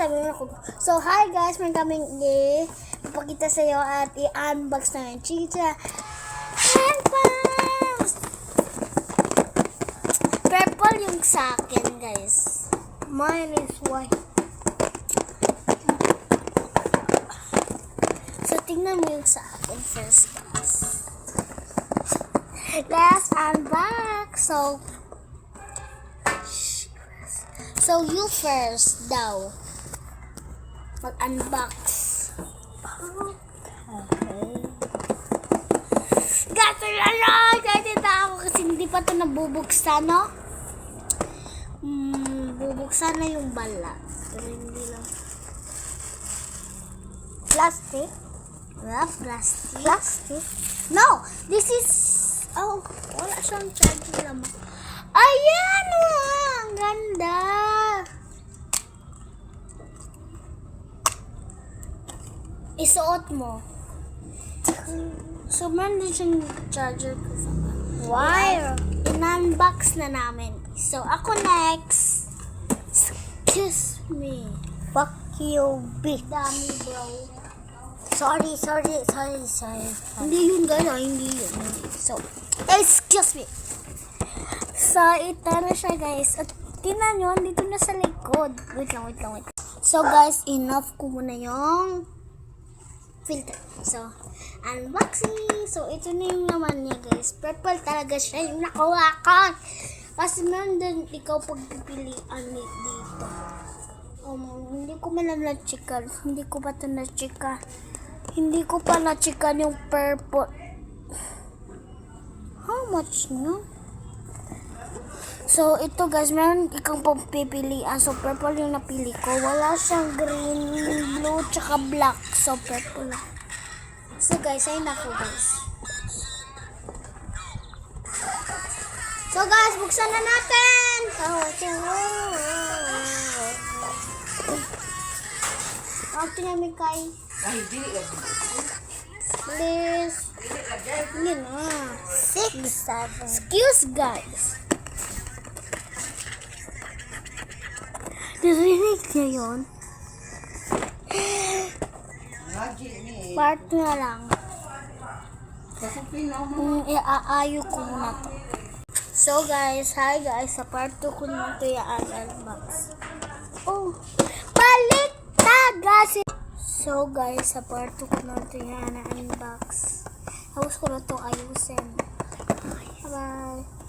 sabi mo ako. So, hi guys, may kaming ipakita sa iyo at i-unbox na yung Chicha Handbags! Purple yung sa akin, guys. Mine is white. So, tingnan mo yung sa akin first, guys. Let's unbox. So you first daw. Mag-unbox. Okay. Gato lang! Excited ako kasi hindi pa ito nabubuksan, no? Bubuksan na yung balat. Pero hindi lang. Plastic? Wala, plastic. Plastic? No! This is... Oh, wala siyang charger naman. Ayan! Ang ganda! Isuot mo. So, meron din siyang charger ko sa wire. In-unbox na namin. So, ako next. Excuse me. Fuck you, bitch. Dami, bro. Sorry. Hindi yun, guys. Hindi yun. So, excuse me. So, ito na siya, guys. At tinan nyo, dito na sa likod. Wait lang. So, guys, enough ko muna yung filter. So, unboxing. So, ito na yung naman niya, guys. Purple talaga siya yung nakuha ko. Kasi meron din ikaw pagpipilian dito. Hindi ko man na-chika. Hindi ko pa ito na-chika. Hindi ko pa na-chika yung purple. How much, no? So, ito guys, meron ikang pagpipilian. So, purple yung napili ko. Wala siyang green, blue, tsaka black. So, purple lang. So, guys, ayun ako, guys. So, guys, buksan na natin! Tingnan mo kay. Please. Hindi na. 6, 7. Excuse, guys. Narinig niya yun? Part na lang. Iaayo ko muna to. So guys, hi guys. Sa part 2 ko naman ito i-unbox. Oh, baliktad guys! So guys, sa part 2 ko naman ito i-unbox. Tapos ko na ito ayusin. Bye-bye.